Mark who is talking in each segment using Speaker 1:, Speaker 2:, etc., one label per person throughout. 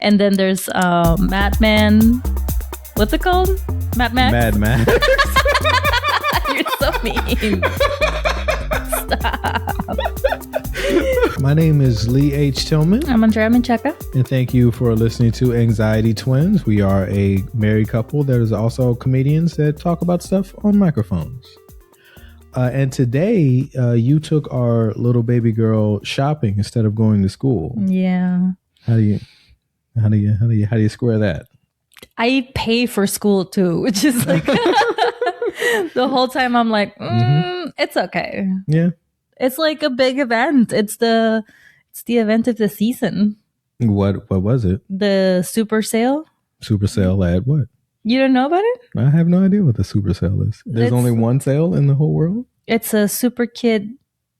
Speaker 1: And then there's Madman. What's it called? Mad Max?
Speaker 2: Mad Max.
Speaker 1: You're so mean. Stop.
Speaker 2: My name is Lee H. Tillman.
Speaker 1: I'm Andrea Menchaca.
Speaker 2: And thank you for listening to Anxiety Twins. We are a married couple that is also comedians that talk about stuff on microphones. And today, you took our little baby girl shopping instead of going to school.
Speaker 1: Yeah.
Speaker 2: How do you square that?
Speaker 1: I pay for school too, which is like the whole time I'm like, it's okay.
Speaker 2: Yeah.
Speaker 1: It's like a big event. It's the event of the season.
Speaker 2: What was it?
Speaker 1: The super sale.
Speaker 2: Super sale at what?
Speaker 1: You don't know about it?
Speaker 2: I have no idea what the super sale is. There's only one sale in the whole world?
Speaker 1: It's a super kid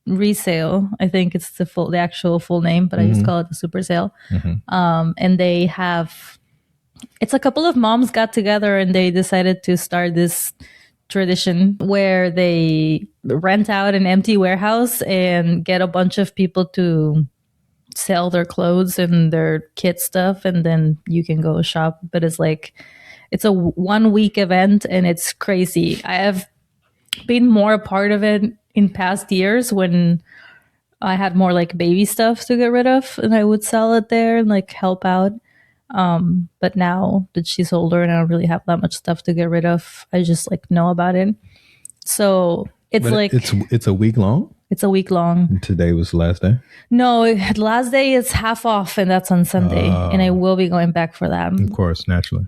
Speaker 1: resale. I think it's the actual full name, but I just call it the super sale. And they have, it's a couple of moms got together and they decided to start this tradition where they rent out an empty warehouse and get a bunch of people to sell their clothes and their kid stuff, and then you can go shop. But it's a 1 week event and it's crazy. I have been more a part of it in past years when I had more like baby stuff to get rid of and I would sell it there and like help out. But now that she's older and I don't really have that much stuff to get rid of, I just like know about it. So it's
Speaker 2: a week long?
Speaker 1: It's a week long.
Speaker 2: And today was the last day?
Speaker 1: No, last day is half off and that's on Sunday. And I will be going back for that.
Speaker 2: Of course, naturally.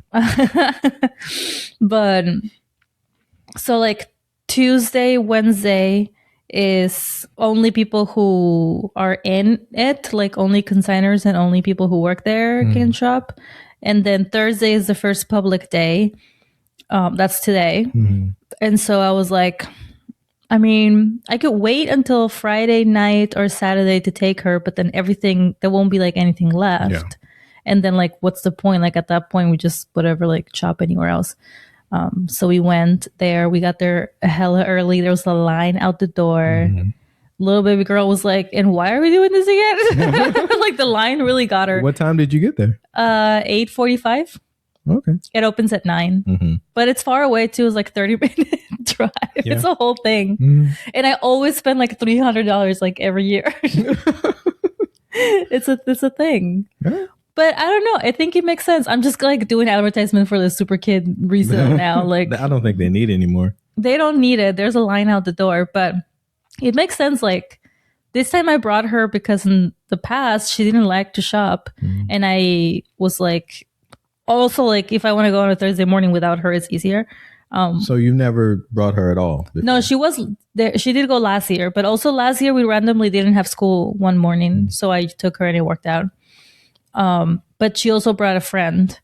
Speaker 1: But so like Tuesday, Wednesday is only people who are in it, like only consigners and only people who work there can shop. And then Thursday is the first public day. That's today. And so I was like, I mean, I could wait until Friday night or Saturday to take her, but then there won't be like anything left. Yeah. And then like, what's the point? Like at that point, we just whatever, like shop anywhere else. So we went there. We got there hella early. There was a line out the door. Little baby girl was like, and why are we doing this again? Like the line really got her.
Speaker 2: What time did you get there?
Speaker 1: 8:45.
Speaker 2: Okay.
Speaker 1: It opens at 9. But it's far away too. It's like 30-minute drive. Yeah. It's a whole thing. And I always spend like $300 like every year. It's a thing. Yeah. But I don't know. I think it makes sense. I'm just like doing advertisement for the super kid resale now. Like
Speaker 2: I don't think they need it anymore.
Speaker 1: They don't need it. There's a line out the door, but it makes sense. Like this time I brought her because in the past she didn't like to shop. And I was like, also like if I want to go on a Thursday morning without her, it's easier.
Speaker 2: So you never brought her at all? Before.
Speaker 1: No, she was there. She did go last year, but also last year we randomly didn't have school one morning. So I took her and it worked out. But she also brought a friend,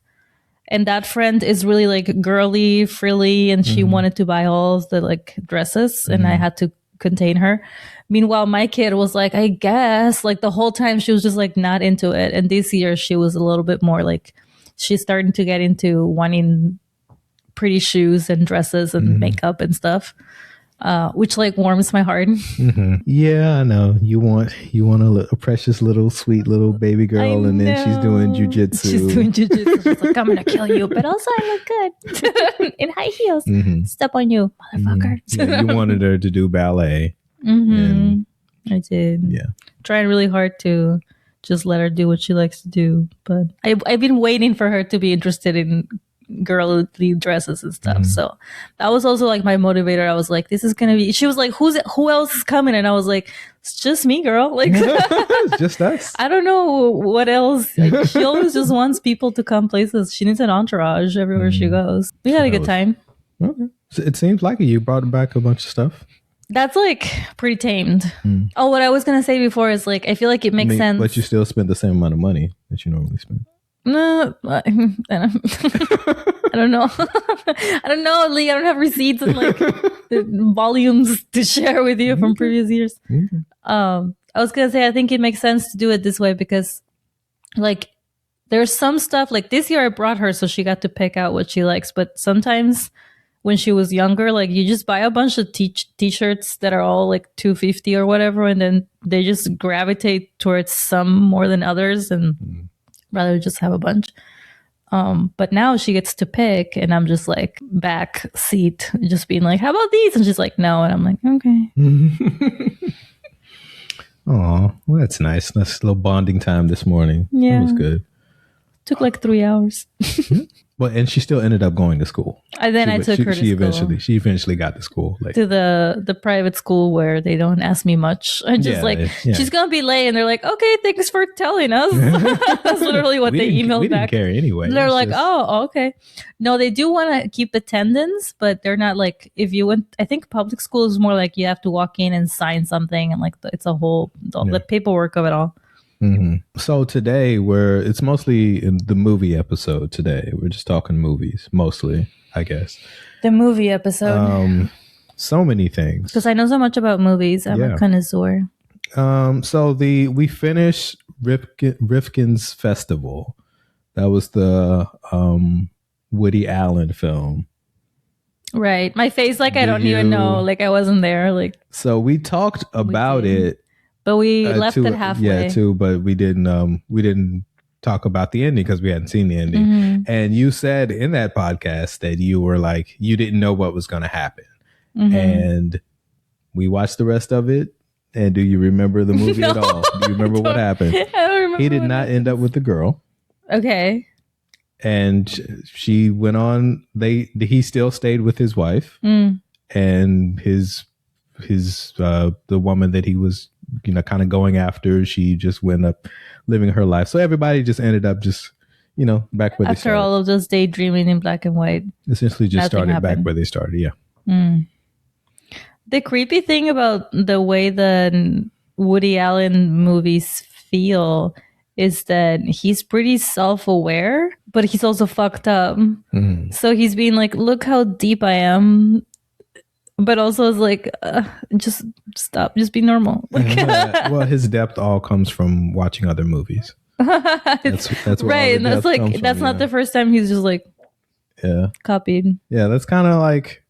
Speaker 1: and that friend is really like girly, frilly, and she wanted to buy all the like dresses, and I had to contain her. Meanwhile, my kid was like, I guess, like the whole time she was just like not into it. And this year she was a little bit more like, she's starting to get into wanting pretty shoes and dresses and makeup and stuff. Which like warms my heart.
Speaker 2: Yeah, I know. You want a precious little sweet little baby girl, and then she's doing jujitsu.
Speaker 1: She's like, I'm gonna kill you, but also I look good in high heels. Step on you, motherfucker.
Speaker 2: Yeah, you wanted her to do ballet.
Speaker 1: I did.
Speaker 2: Yeah,
Speaker 1: trying really hard to just let her do what she likes to do, but I've been waiting for her to be interested in girly dresses and stuff. So that was also like my motivator. I was like, this is gonna be, she was like, who else is coming? And I was like, it's just me, girl. Like
Speaker 2: it's just us.
Speaker 1: I don't know what else. Like, she always just wants people to come places. She needs an entourage everywhere she goes. We had a good time.
Speaker 2: Okay. So it seems like you brought back a bunch of stuff.
Speaker 1: That's like pretty tamed. Oh, what I was gonna say before is like, I feel like it makes sense.
Speaker 2: But you still spend the same amount of money that you normally spend.
Speaker 1: No, I don't know. I don't know, Lee. I don't have receipts and like volumes to share with you from previous years. I was gonna say I think it makes sense to do it this way because, like, there's some stuff like this year I brought her so she got to pick out what she likes. But sometimes when she was younger, like you just buy a bunch of t-shirts that are all like $250 or whatever, and then they just gravitate towards some more than others and. rather just have a bunch. But now she gets to pick, and I'm just like back seat, just being like, how about these? And she's like, no. And I'm like, okay.
Speaker 2: Oh, well, that's nice. That's a little bonding time this morning.
Speaker 1: Yeah.
Speaker 2: That was good.
Speaker 1: Took like 3 hours.
Speaker 2: Well, and she still ended up going to school.
Speaker 1: And then I took her to school.
Speaker 2: She eventually got to school.
Speaker 1: To the private school where they don't ask me much. I'm just she's going to be late. And they're like, okay, thanks for telling us. That's literally what they emailed back.
Speaker 2: We didn't care anyway.
Speaker 1: They're like, oh, okay. No, they do want to keep attendance, but they're not like, if you went, I think public school is more like you have to walk in and sign something. And like, it's a whole, the paperwork of it all.
Speaker 2: Mm-hmm. So today it's mostly in the movie episode today. We're just talking movies, mostly, I guess.
Speaker 1: The movie episode.
Speaker 2: So many things.
Speaker 1: Because I know so much about movies. I'm a connoisseur.
Speaker 2: So we finished Rifkin's Festival. That was the Woody Allen film.
Speaker 1: Right. My face, like, I don't even know. Like, I wasn't there. Like,
Speaker 2: so we talked about it.
Speaker 1: But we left it halfway.
Speaker 2: Yeah, too. But we didn't talk about the ending because we hadn't seen the ending. Mm-hmm. And you said in that podcast that you were like, you didn't know what was going to happen. Mm-hmm. And we watched the rest of it. And do you remember the movie at all? Do you remember what happened? I don't remember. He did not end up with the girl.
Speaker 1: Okay.
Speaker 2: And she went on. He still stayed with his wife and his the woman that he was, kind of going after. She just went up living her life. So everybody just ended up just, back where they started. After
Speaker 1: all of those daydreaming in black and white.
Speaker 2: Essentially just started back where they started. Yeah. Mm.
Speaker 1: The creepy thing about the way the Woody Allen movies feel is that he's pretty self-aware, but he's also fucked up. Mm. So he's being like, look how deep I am. But also it's like, just stop, just be normal.
Speaker 2: Well, his depth all comes from watching other movies. That's
Speaker 1: right. And that's like, that's not the first time he's just like, copied.
Speaker 2: Yeah, that's kind of like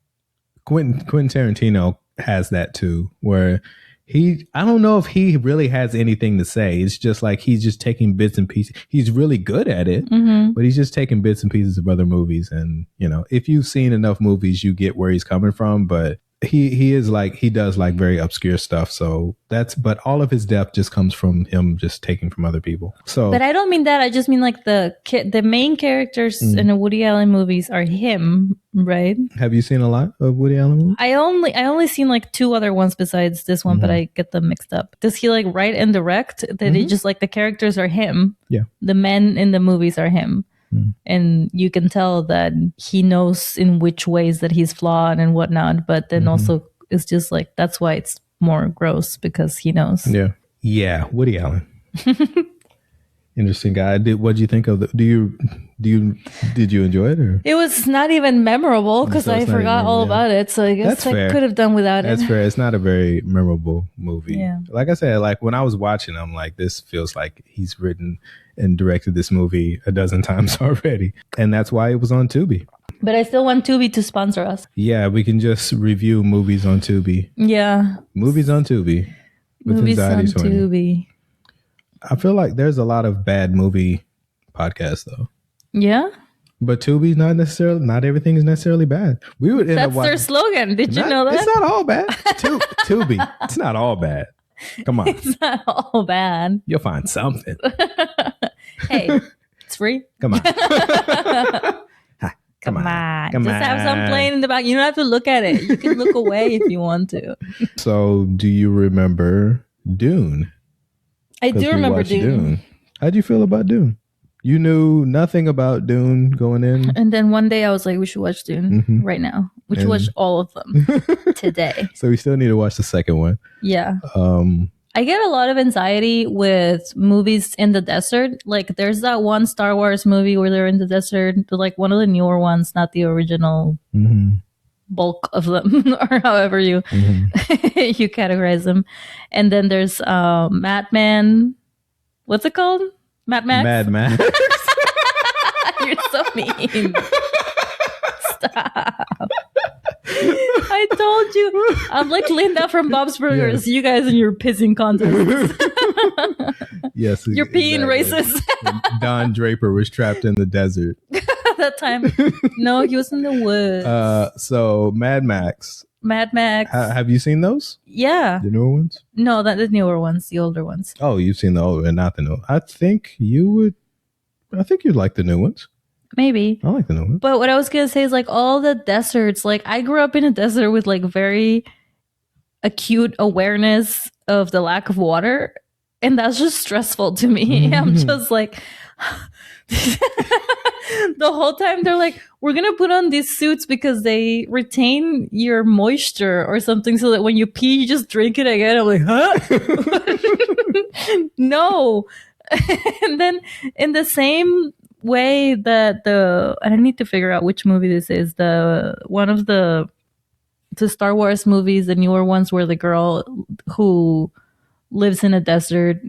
Speaker 2: Quentin Tarantino has that too, where I don't know if he really has anything to say. It's just like he's just taking bits and pieces. He's really good at it, but he's just taking bits and pieces of other movies. And, if you've seen enough movies, you get where he's coming from. But he does like very obscure stuff. So but all of his depth just comes from him just taking from other people. So,
Speaker 1: but I don't mean that. I just mean like the main characters in the Woody Allen movies are him, right?
Speaker 2: Have you seen a lot of Woody Allen movies?
Speaker 1: I only seen like 2 other ones besides this one, but I get them mixed up. Does he like write and direct? That he just like the characters are him? Yeah. The men in the movies are him. And you can tell that he knows in which ways that he's flawed and whatnot, but then also it's just like, that's why it's more gross, because he knows.
Speaker 2: Yeah, Woody Allen. Interesting guy. What do you think of did you enjoy it? Or?
Speaker 1: It was not even memorable because I forgot all about it. So I guess I could have done without it.
Speaker 2: That's fair. It's not a very memorable movie. Yeah. Like I said, like when I was watching, I'm like, this feels like he's written and directed this movie a dozen times already. And that's why it was on Tubi.
Speaker 1: But I still want Tubi to sponsor us.
Speaker 2: Yeah, we can just review movies on Tubi.
Speaker 1: Yeah.
Speaker 2: Movies on Tubi.
Speaker 1: Movies on Tubi.
Speaker 2: I feel like there's a lot of bad movie podcasts though.
Speaker 1: Yeah.
Speaker 2: But Tubi, not everything is necessarily bad. We would end
Speaker 1: That's
Speaker 2: up
Speaker 1: their slogan. Did you know that?
Speaker 2: It's not all bad. Tubi, it's not all bad. Come on.
Speaker 1: It's not all bad.
Speaker 2: You'll find something.
Speaker 1: Hey, it's free.
Speaker 2: Come on.
Speaker 1: Come on. Just have some playing in the back. You don't have to look at it. You can look away if you want to.
Speaker 2: So, do you remember Dune?
Speaker 1: I do remember Dune.
Speaker 2: How'd you feel about Dune? You knew nothing about Dune going in.
Speaker 1: And then one day I was like, we should watch Dune right now. We should watch all of them today.
Speaker 2: So we still need to watch the second one.
Speaker 1: Yeah. I get a lot of anxiety with movies in the desert. Like there's that one Star Wars movie where they're in the desert. Like one of the newer ones, not the original bulk of them or however you you categorize them. And then there's Madman. What's it called? Mad Max?
Speaker 2: Mad Max.
Speaker 1: You're so mean. Stop. I told you. I'm like Linda from Bob's Burgers. Yeah. You guys in your pissing contest.
Speaker 2: Yes,
Speaker 1: you're being racist.
Speaker 2: Don Draper was trapped in the desert.
Speaker 1: That time. No, he was in the woods.
Speaker 2: So Mad Max.
Speaker 1: Have
Speaker 2: you seen those?
Speaker 1: Yeah.
Speaker 2: The newer ones?
Speaker 1: No, not the newer ones, the older ones.
Speaker 2: Oh, you've seen the older and not the new. I think you'd like the new ones.
Speaker 1: Maybe.
Speaker 2: I like the new ones.
Speaker 1: But what I was going to say is like all the deserts, like I grew up in a desert with like very acute awareness of the lack of water. And that's just stressful to me. I'm just like, the whole time they're like, we're going to put on these suits because they retain your moisture or something so that when you pee, you just drink it again. I'm like, huh? No. And then in the same way that I need to figure out which movie this is, one of the Star Wars movies, the newer ones where the girl who lives in a desert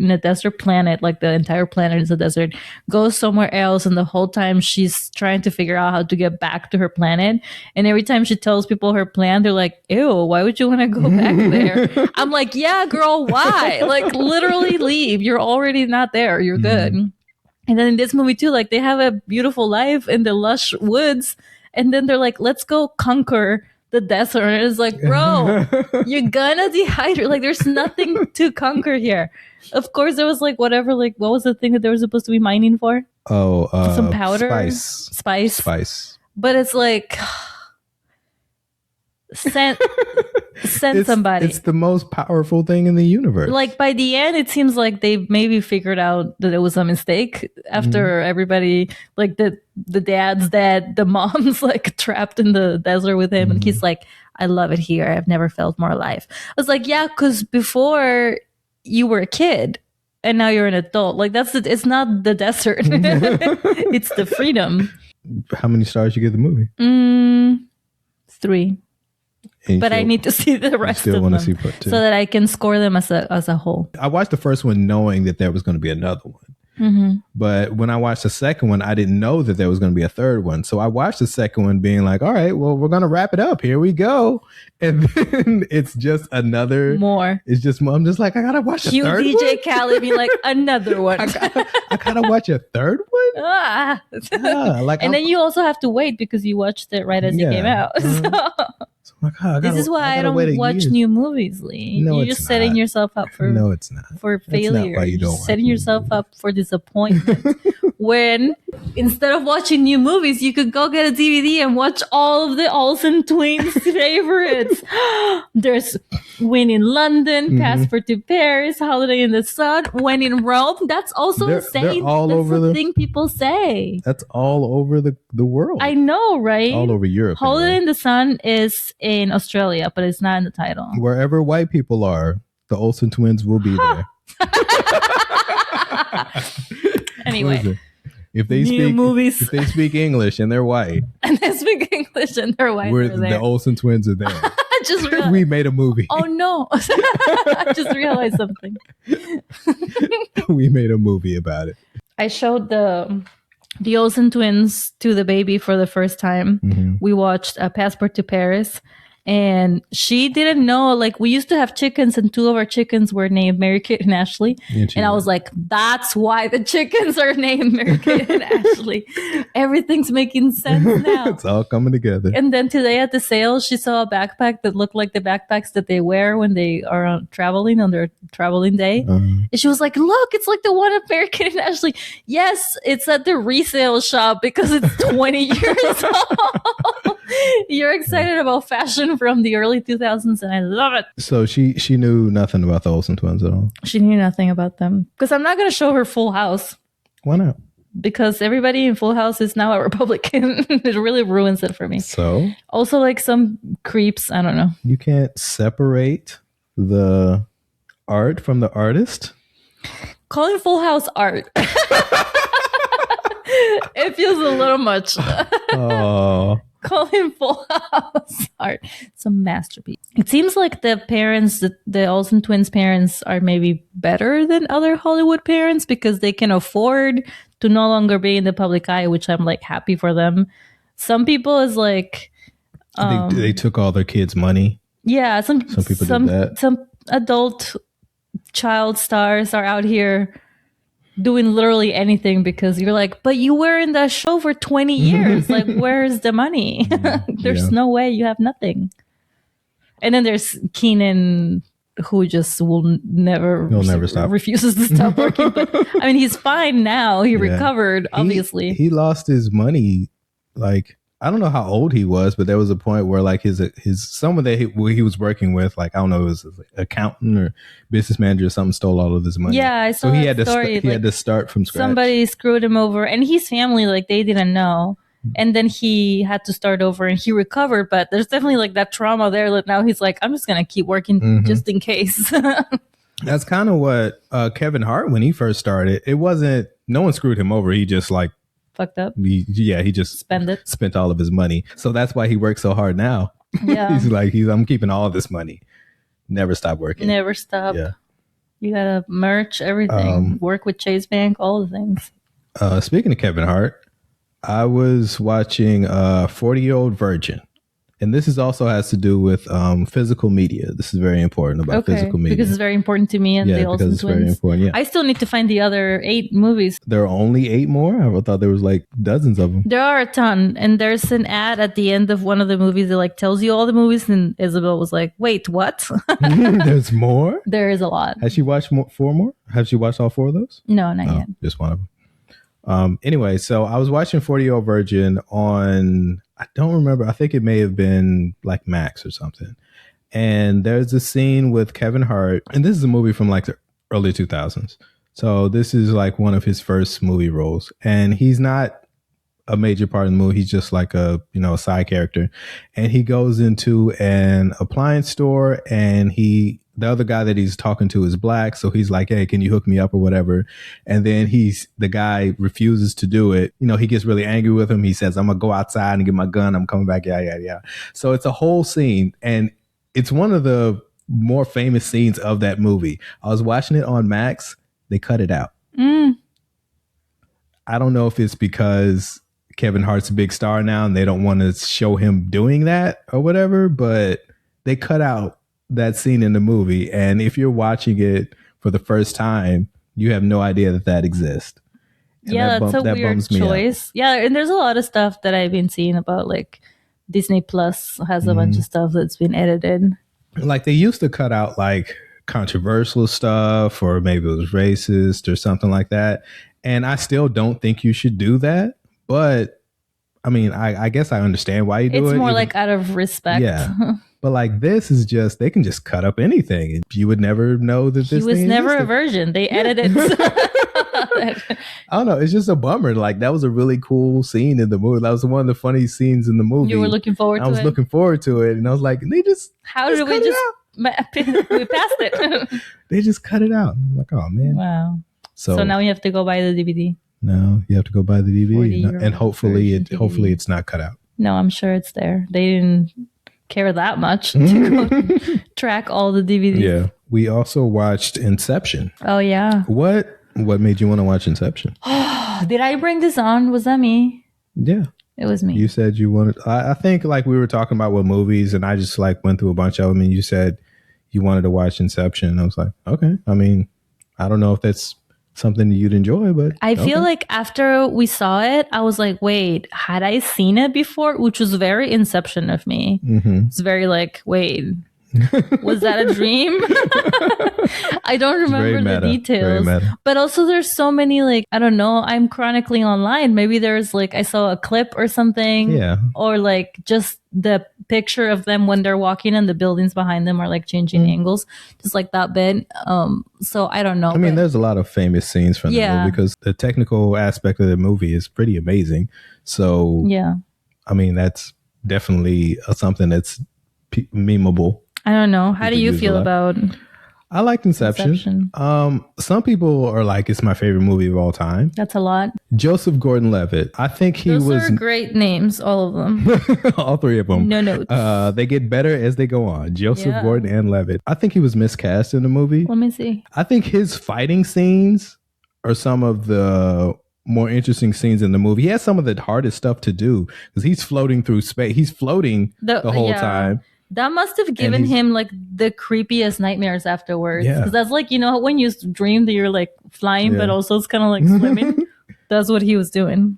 Speaker 1: planet, like the entire planet is a desert, goes somewhere else, and the whole time she's trying to figure out how to get back to her planet, and every time she tells people her plan, they're like, ew, why would you want to go back there? I'm like, yeah, girl, why? Like, literally leave. You're already not there. You're good. And then in this movie too, like they have a beautiful life in the lush woods, and then they're like, let's go conquer the desert. And it's like, bro, you're gonna dehydrate. Like, there's nothing to conquer here. Of course, there was like whatever, like what was the thing that they were supposed to be mining for?
Speaker 2: Oh,
Speaker 1: some powder,
Speaker 2: spice.
Speaker 1: But it's like, send somebody.
Speaker 2: It's the most powerful thing in the universe.
Speaker 1: Like by the end, it seems like they maybe figured out that it was a mistake after everybody, like the dad's dad, the mom's like trapped in the desert with him, and he's like, I love it here. I've never felt more alive. I was like, yeah, because before you were a kid and now you're an adult. Like it's not the desert. It's the freedom.
Speaker 2: How many stars you give the movie?
Speaker 1: 3. But I need to see the rest of them so that I can score them as a whole.
Speaker 2: I watched the first one knowing that there was going to be another one. But when I watched the second one, I didn't know that there was going to be a third one. So I watched the second one being like, all right, well, we're going to wrap it up. Here we go. And then it's just another.
Speaker 1: More.
Speaker 2: It's just, I'm just like, I got to watch a third one.
Speaker 1: DJ Khaled be like, another one.
Speaker 2: I got to watch a third one?
Speaker 1: And then you also have to wait because you watched it right as it came out. This is why I don't watch new movies, Lee.
Speaker 2: No,
Speaker 1: you're just setting yourself up for
Speaker 2: it's not.
Speaker 1: For failure.
Speaker 2: Not why you don't
Speaker 1: setting yourself up for disappointment. When instead of watching new movies, you could go get a DVD and watch all of the Olsen twins' favorites. There's When in London, Passport to Paris, Holiday in the Sun, When in Rome. That's also insane.
Speaker 2: They're all
Speaker 1: That's
Speaker 2: over
Speaker 1: the thing people say.
Speaker 2: That's all over the world.
Speaker 1: I know, right?
Speaker 2: All over Europe.
Speaker 1: Holiday in the Sun is in Australia, but it's not in the title.
Speaker 2: Wherever white people are, the Olsen twins will be there.
Speaker 1: Anyway,
Speaker 2: if they speak English and they're white, the Olsen twins are there. We made a movie.
Speaker 1: Oh no! I just realized something.
Speaker 2: We made a movie about it.
Speaker 1: I showed the Olsen twins to the baby for the first time. We watched a Passport to Paris. And she didn't know, like, we used to have chickens, and 2 of our chickens were named Mary Kate and Ashley. And I was like, that's why the chickens are named Mary Kate and Ashley. Everything's making sense now.
Speaker 2: It's all coming together.
Speaker 1: And then today at the sale, she saw a backpack that looked like the backpacks that they wear when they are traveling on their traveling day. And she was like, look, it's like the one of Mary Kate and Ashley. Yes, it's at the resale shop because it's 20 years old. You're excited about fashion from the early 2000s, and I love it.
Speaker 2: So she knew nothing about the Olsen twins at all?
Speaker 1: She knew nothing about them. Because I'm not going to show her Full House.
Speaker 2: Why not?
Speaker 1: Because everybody in Full House is now a Republican. It really ruins it for me.
Speaker 2: So?
Speaker 1: Also, like some creeps. I don't know.
Speaker 2: You can't separate the art from the artist?
Speaker 1: Calling Full House art. It feels a little much.
Speaker 2: Oh.
Speaker 1: Calling Full House art. It's a masterpiece. It seems like the parents, the Olsen twins' parents, are maybe better than other Hollywood parents because they can afford to no longer be in the public eye, which I'm like happy for them. Some people is like
Speaker 2: they took all their kids' money.
Speaker 1: Yeah, some people
Speaker 2: did that.
Speaker 1: Some adult child stars are out here doing literally anything because you're like, but you were in that show for 20 years. Like, where's the money? There's no way, you have nothing. And then there's Keenan, who just will never
Speaker 2: stop.
Speaker 1: Refuses to stop working. But I mean, he's fine now. He recovered, obviously.
Speaker 2: He lost his money. Like, I don't know how old he was, but there was a point where like his someone that he was working with, like, I don't know, it was an accountant or business manager or something, stole all of his money.
Speaker 1: Yeah, I saw
Speaker 2: so he
Speaker 1: that
Speaker 2: had
Speaker 1: story.
Speaker 2: He had to start from scratch.
Speaker 1: Somebody screwed him over, and his family, like, they didn't know. And then he had to start over, and he recovered. But there's definitely like that trauma there that now he's like, I'm just going to keep working just in case.
Speaker 2: That's kind of what Kevin Hart, when he first started, it wasn't, no one screwed him over. He just like
Speaker 1: fucked up.
Speaker 2: He just spent all of his money. So that's why he works so hard now.
Speaker 1: Yeah.
Speaker 2: He's like, I'm keeping all this money. Never stop working.
Speaker 1: Never stop.
Speaker 2: Yeah.
Speaker 1: You got to merch everything. Work with Chase Bank, all the things.
Speaker 2: Speaking of Kevin Hart, I was watching 40-Year-Old Virgin. And this also has to do with physical media. This is very important about physical media.
Speaker 1: Because it's very important to me and the Olsen twins.
Speaker 2: Very important, yeah.
Speaker 1: I still need to find the other 8 movies.
Speaker 2: There are only 8 more? I thought there was like dozens of them.
Speaker 1: There are a ton. And there's an ad at the end of one of the movies that like tells you all the movies. And Isabel was like, wait, what?
Speaker 2: There's more?
Speaker 1: There is a lot.
Speaker 2: Has she watched 4 more? Have she watched all 4 of those?
Speaker 1: No, not yet.
Speaker 2: Just one of them. Anyway, so I was watching 40-Year-Old Virgin on, I don't remember, I think it may have been like Max or something. And there's a scene with Kevin Hart, and this is a movie from like the early 2000s. So this is like one of his first movie roles. And he's not a major part of the movie. He's just like a side character. And he goes into an appliance store, and the other guy that he's talking to is black. So he's like, hey, can you hook me up or whatever? And then the guy refuses to do it. He gets really angry with him. He says, I'm going to go outside and get my gun. I'm coming back. Yeah. So it's a whole scene. And it's one of the more famous scenes of that movie. I was watching it on Max. They cut it out. I don't know if it's because Kevin Hart's a big star now and they don't want to show him doing that or whatever, but they cut out that scene in the movie. And if you're watching it for the first time, you have no idea that exists. And
Speaker 1: that's a weird choice. Yeah, and there's a lot of stuff that I've been seeing about, like, Disney Plus has a bunch of stuff that's been edited.
Speaker 2: Like, they used to cut out like controversial stuff, or maybe it was racist or something like that. And I still don't think you should do that. But I mean, I guess I understand why you do it.
Speaker 1: It's more like out of respect.
Speaker 2: Yeah. But like, this is just, they can just cut up anything. You would never know that this
Speaker 1: He was never a virgin. They edited.
Speaker 2: I don't know. It's just a bummer. Like, that was a really cool scene in the movie. That was one of the funniest scenes in the movie.
Speaker 1: You were looking forward to it?
Speaker 2: I was looking forward to it. And I was like, they just,
Speaker 1: how did we just, we passed it.
Speaker 2: They just cut it out. I'm like, oh man.
Speaker 1: Wow. So now you have to go buy the DVD.
Speaker 2: No, you have to go buy the DVD. And hopefully it's not cut out.
Speaker 1: No, I'm sure it's there. They didn't care that much to go track all the DVDs.
Speaker 2: Yeah. We also watched Inception.
Speaker 1: Oh yeah.
Speaker 2: What made you want to watch Inception?
Speaker 1: Did I bring this on? Was that me?
Speaker 2: Yeah.
Speaker 1: It was me.
Speaker 2: You said you wanted, I think like we were talking about what movies, and I just like went through a bunch of them, and you said you wanted to watch Inception. And I was like, okay. I mean, I don't know if that's something you'd enjoy, but
Speaker 1: I feel like after we saw it, I was like, wait, had I seen it before? Which was very Inception of me. It's very like, wait, was that a dream? I don't remember the details. But also there's so many, like, I don't know, I'm chronically online. Maybe there's like, I saw a clip or something.
Speaker 2: Yeah.
Speaker 1: Or like just the picture of them when they're walking and the buildings behind them are like changing angles. Just like that bit. So I don't know.
Speaker 2: I mean, there's a lot of famous scenes from the movie because the technical aspect of the movie is pretty amazing. So
Speaker 1: yeah.
Speaker 2: I mean, that's definitely something that's memeable.
Speaker 1: I don't know. How do you feel about?
Speaker 2: I liked Inception. Some people are like, it's my favorite movie of all time.
Speaker 1: That's a lot.
Speaker 2: Joseph Gordon-Levitt. I think
Speaker 1: Those are great names, all of them.
Speaker 2: All 3 of them.
Speaker 1: No notes.
Speaker 2: They get better as they go on. Joseph Gordon and Levitt. I think he was miscast in the movie.
Speaker 1: Let me see.
Speaker 2: I think his fighting scenes are some of the more interesting scenes in the movie. He has some of the hardest stuff to do because he's floating through space. He's floating the whole time.
Speaker 1: That must have given him like the creepiest nightmares afterwards.
Speaker 2: Yeah.
Speaker 1: Because that's like, you know, when you dream that you're like flying, but also it's kind of like swimming. That's what he was doing.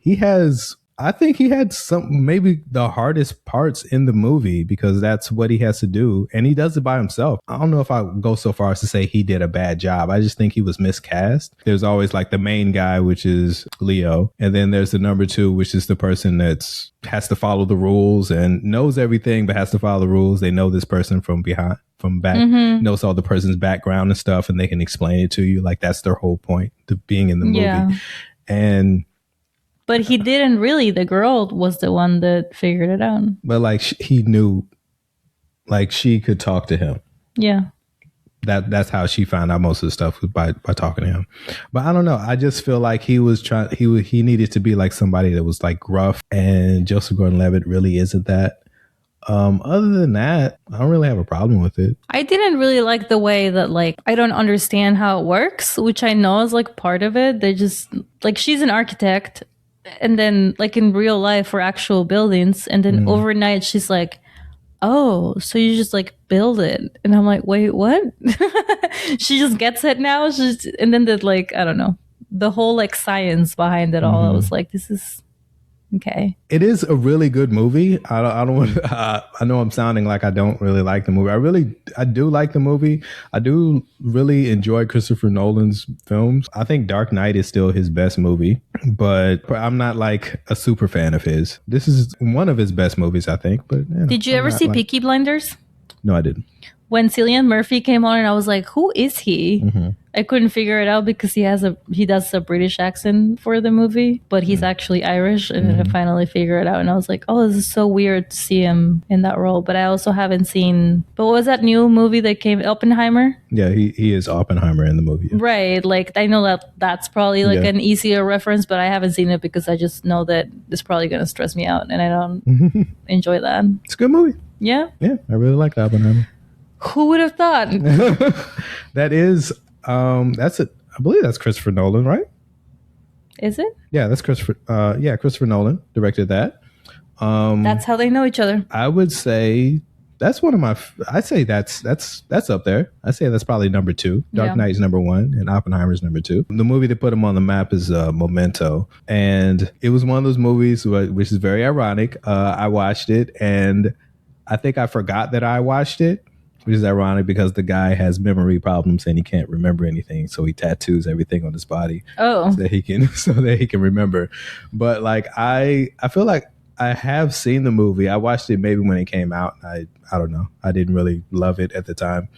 Speaker 2: I think he had maybe the hardest parts in the movie because that's what he has to do. And he does it by himself. I don't know if I go so far as to say he did a bad job. I just think he was miscast. There's always like the main guy, which is Leo. And then there's the number 2, which is the person that's has to follow the rules and knows everything, but has to follow the rules. They know this person from back, knows all the person's background and stuff, and they can explain it to you. Like that's their whole point to being in the movie.
Speaker 1: But he didn't really. The girl was the one that figured it out.
Speaker 2: But like he knew, like she could talk to him.
Speaker 1: Yeah.
Speaker 2: That's how she found out most of the stuff by talking to him. But I don't know. I just feel like he needed to be like somebody that was like gruff, and Joseph Gordon-Levitt really isn't that. Other than that, I don't really have a problem with it.
Speaker 1: I didn't really like the way that like I don't understand how it works, which I know is like part of it. They just like she's an architect. And then like in real life for actual buildings, and then overnight she's like, oh, so you just like build it. And I'm like, wait, what? She just gets it now. And then the like, I don't know, the whole like science behind it all. I was like, this is okay.
Speaker 2: It is a really good movie. I don't want. I know I'm sounding like I don't really like the movie. I do like the movie. I do really enjoy Christopher Nolan's films. I think Dark Knight is still his best movie, but I'm not like a super fan of his. This is one of his best movies, I think. But
Speaker 1: did you ever see Peaky Blinders?
Speaker 2: No, I didn't.
Speaker 1: When Cillian Murphy came on, and I was like, who is he? I couldn't figure it out because he does a British accent for the movie, but he's actually Irish. And then I finally figured it out, and I was like, oh, this is so weird to see him in that role. But I also haven't seen, but what was that new movie that came, Oppenheimer?
Speaker 2: Yeah, he is Oppenheimer in the movie.
Speaker 1: Right. Like I know that's probably like an easier reference, but I haven't seen it because I just know that it's probably going to stress me out, and I don't enjoy that.
Speaker 2: It's a good movie.
Speaker 1: Yeah.
Speaker 2: Yeah, I really like Oppenheimer.
Speaker 1: Who would have thought?
Speaker 2: That is, that's it. I believe that's Christopher Nolan, right?
Speaker 1: Is it?
Speaker 2: Yeah, that's Christopher. Christopher Nolan directed that.
Speaker 1: That's how they know each other.
Speaker 2: I would say that's one of my. I'd say that's up there. I say that's probably number 2. Dark Knight is number 1, and Oppenheimer is number 2. The movie that put him on the map is Memento, and it was one of those movies which is very ironic. I watched it, and I think I forgot that I watched it. Which is ironic because the guy has memory problems and he can't remember anything, so he tattoos everything on his body so that he can remember. But like I feel like I have seen the movie. I watched it maybe when it came out. I don't know. I didn't really love it at the time,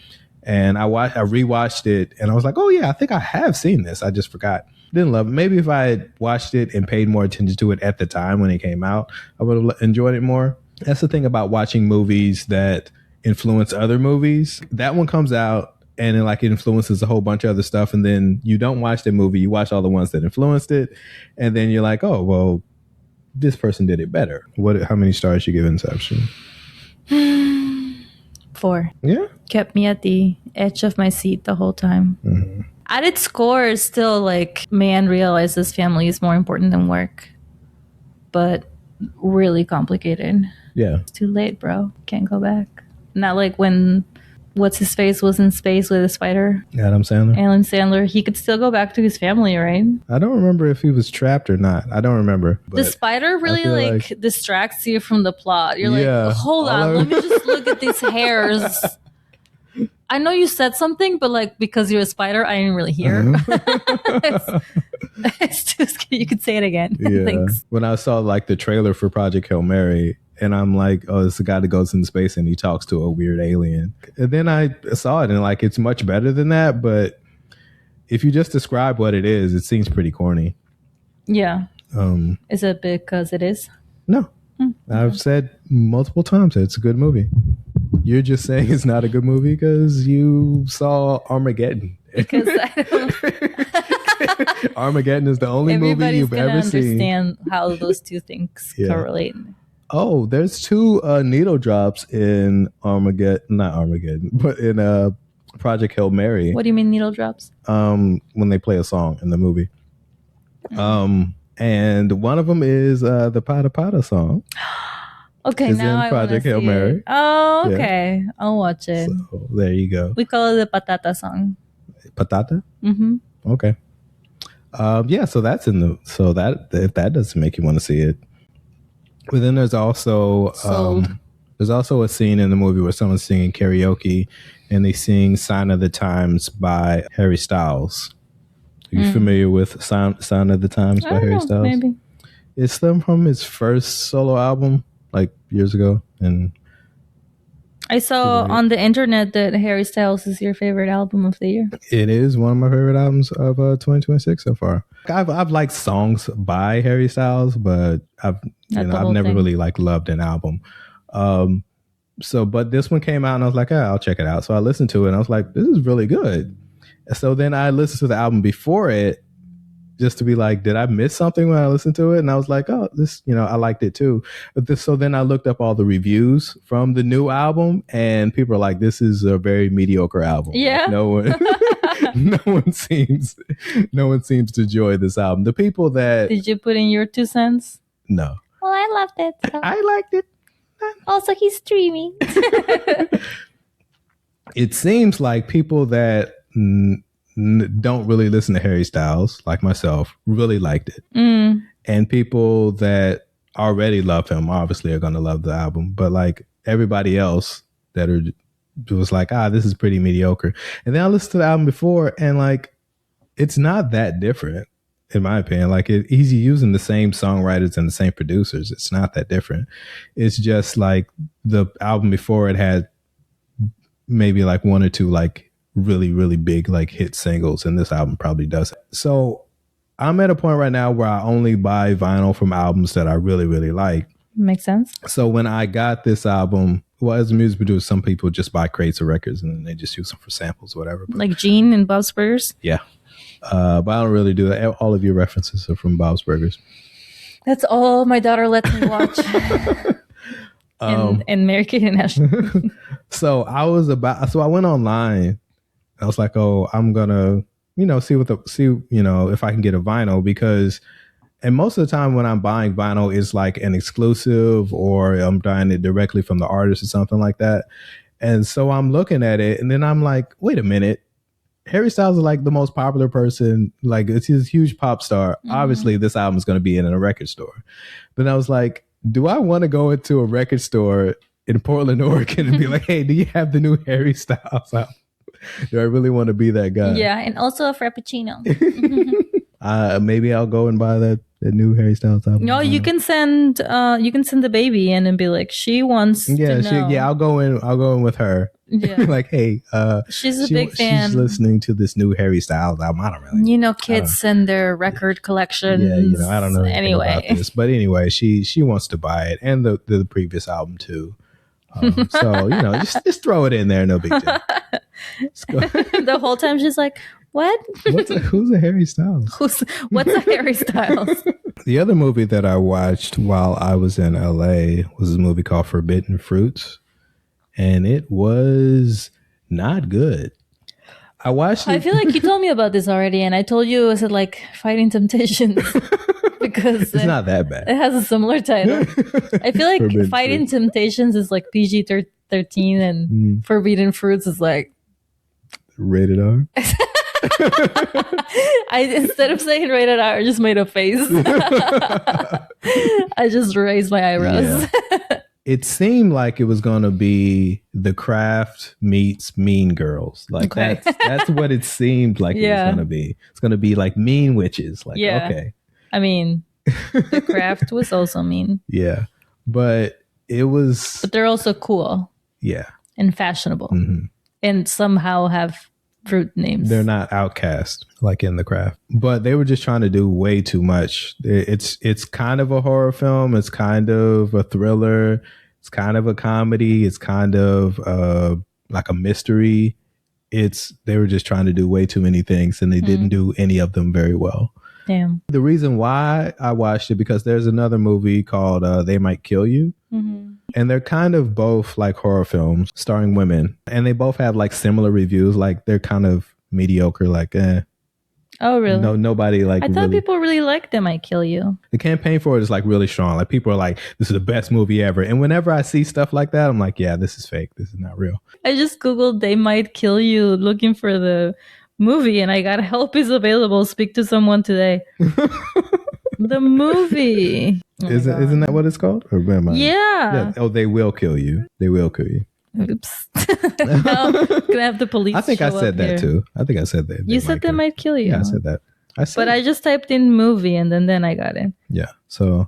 Speaker 2: and I rewatched it and I was like, oh yeah, I think I have seen this. I just forgot. Didn't love it. Maybe if I had watched it and paid more attention to it at the time when it came out, I would have enjoyed it more. That's the thing about watching movies that influence other movies. That one comes out and it like influences a whole bunch of other stuff, and then you don't watch the movie, you watch all the ones that influenced it, and then you're like, oh well, this person did it better. How many stars you give Inception?
Speaker 1: 4.
Speaker 2: Yeah,
Speaker 1: kept me at the edge of my seat the whole time. At its core, still like man realizes family is more important than work, but really complicated.
Speaker 2: Yeah,
Speaker 1: it's too late, bro. Can't go back. Not like when what's his face was in space with a spider.
Speaker 2: Adam Sandler. He
Speaker 1: could still go back to his family, right?
Speaker 2: I don't remember if he was trapped or not. I don't remember.
Speaker 1: The spider really like distracts you from the plot. You're like, hold on, let me just look at these hairs. I know you said something, but like because you're a spider, I didn't really hear. It's too scary. You could say it again.
Speaker 2: Yeah.
Speaker 1: Thanks.
Speaker 2: When I saw like the trailer for Project Hail Mary, and I'm like, oh, it's a guy that goes into space and he talks to a weird alien. And then I saw it and like, it's much better than that. But if you just describe what it is, it seems pretty corny.
Speaker 1: Yeah. Is it because it is?
Speaker 2: No. I've said multiple times that it's a good movie. You're just saying it's not a good movie because you saw Armageddon.
Speaker 1: Because
Speaker 2: Armageddon is the only movie you've ever seen.
Speaker 1: Everybody's gonna understand how those two things correlate.
Speaker 2: Oh, there's 2 needle drops in not Armageddon, but in Project Hail Mary.
Speaker 1: What do you mean needle drops?
Speaker 2: When they play a song in the movie. And one of them is the Pata Pata song.
Speaker 1: Okay,
Speaker 2: is
Speaker 1: now
Speaker 2: in
Speaker 1: I want to
Speaker 2: Project
Speaker 1: see
Speaker 2: Hail Mary.
Speaker 1: it. Oh, okay. Yeah. I'll watch it.
Speaker 2: So there you go.
Speaker 1: We call it the Patata song.
Speaker 2: Patata?
Speaker 1: Mm-hmm.
Speaker 2: Okay. Yeah, so that's in the, so that, if that doesn't make you want to see it. But then there's also a scene in the movie where someone's singing karaoke and they sing Sign of the Times by Harry Styles. Are you familiar with Sign of the Times by Harry Styles?
Speaker 1: Maybe.
Speaker 2: It's them from his first solo album, like years ago. And
Speaker 1: I saw on the internet that Harry Styles is your favorite album of the year.
Speaker 2: It is one of my favorite albums of 2026 so far. I've liked songs by Harry Styles, but I've never really like loved an album. But this one came out and I was like, I'll check it out. So I listened to it and I was like, this is really good. So then I listened to the album before it just to be like, did I miss something when I listened to it? And I was like, oh, this, I liked it too. So then I looked up all the reviews from the new album and people are like, this is a very mediocre album.
Speaker 1: Yeah.
Speaker 2: Like, no one seems to enjoy this album. The people that...
Speaker 1: Did you put in your 2 cents?
Speaker 2: No.
Speaker 1: Well, I loved it. So.
Speaker 2: I liked it.
Speaker 1: Also, he's streaming.
Speaker 2: It seems like people that don't really listen to Harry Styles, like myself, really liked it. And people that already love him obviously are going to love the album. But like everybody else that was like, this is pretty mediocre. And then I listened to the album before and like, it's not that different. In my opinion, like he's using the same songwriters and the same producers. It's not that different. It's just like the album before it had maybe like 1 or 2 like really, really big like hit singles, and this album probably does. So I'm at a point right now where I only buy vinyl from albums that I really, really like.
Speaker 1: Makes sense.
Speaker 2: So when I got this album, well, as a music producer, some people just buy crates of records and they just use them for samples or whatever. But,
Speaker 1: like Gene and Bob's Burgers?
Speaker 2: Yeah. But I don't really do that. All of your references are from Bob's Burgers.
Speaker 1: That's all my daughter lets me watch. And Mary Kate and Ashley.
Speaker 2: So I went online. I was like, oh, I'm gonna, see if I can get a vinyl, and most of the time when I'm buying vinyl, it's like an exclusive or I'm buying it directly from the artist or something like that. And so I'm looking at it and then I'm like, wait a minute. Harry Styles is like the most popular person. Like it's his huge pop star. Mm-hmm. Obviously this album is going to be in a record store. But I was like, do I want to go into a record store in Portland, Oregon and be like, hey, do you have the new Harry Styles album? Do I really want to be that guy?
Speaker 1: Yeah. And also a Frappuccino.
Speaker 2: Maybe I'll go and buy that new Harry Styles album.
Speaker 1: No, you can send the baby in and be like, she wants to know.
Speaker 2: I'll go in with her. Yeah. Like, hey,
Speaker 1: she's a big fan.
Speaker 2: She's listening to this new Harry Styles album. I don't really
Speaker 1: kids send their record collections.
Speaker 2: Yeah, I don't know anything about this. But anyway, she wants to buy it and the previous album too. So, just throw it in there, no big deal.
Speaker 1: The whole time she's like, what?
Speaker 2: Who's a Harry Styles?
Speaker 1: What's a Harry Styles?
Speaker 2: The other movie that I watched while I was in LA was a movie called Forbidden Fruits. And it was not good. I watched it.
Speaker 1: I feel like you told me about this already. And I told you it was like Fighting Temptations. Because
Speaker 2: it's not that bad.
Speaker 1: It has a similar title. I feel like Fighting Temptations is like PG-13 and Forbidden Fruits is like
Speaker 2: rated R.
Speaker 1: Instead of saying rated R, I just made a face. I just raised my eyebrows.
Speaker 2: Yeah. It seemed like it was going to be The Craft meets Mean Girls. Like that's what it seemed like it was going to be. It's going to be like Mean Witches. Like, okay.
Speaker 1: I mean, The Craft was also mean.
Speaker 2: Yeah. But it was...
Speaker 1: But they're also cool.
Speaker 2: Yeah.
Speaker 1: And fashionable. Mm-hmm. And somehow have fruit names.
Speaker 2: They're not outcast like in The Craft. But they were just trying to do way too much. It's kind of a horror film. It's kind of a thriller. It's kind of a comedy. It's kind of like a mystery. They were just trying to do way too many things and they didn't do any of them very well.
Speaker 1: Damn.
Speaker 2: The reason why I watched it, because there's another movie called They Might Kill You. Mm-hmm. And they're kind of both like horror films starring women. And they both have like similar reviews. Like they're kind of mediocre, like
Speaker 1: Oh, really?
Speaker 2: No, nobody like.
Speaker 1: I thought people really liked They Might Kill You.
Speaker 2: The campaign for it is like really strong. Like people are like, this is the best movie ever. And whenever I see stuff like that, I'm like, yeah, this is fake. This is not real.
Speaker 1: I just Googled They Might Kill You looking for the movie, and I got help is available. Speak to someone today. The movie.
Speaker 2: Isn't that what it's called? Or am I?
Speaker 1: Yeah.
Speaker 2: Oh, They Will Kill You. They Will Kill You.
Speaker 1: Oops. Now, gonna have the police.
Speaker 2: I think I said that too. I think I said that.
Speaker 1: You said They Might Kill You.
Speaker 2: Yeah, I said that.
Speaker 1: But I just typed in movie and then I got it.
Speaker 2: Yeah. So,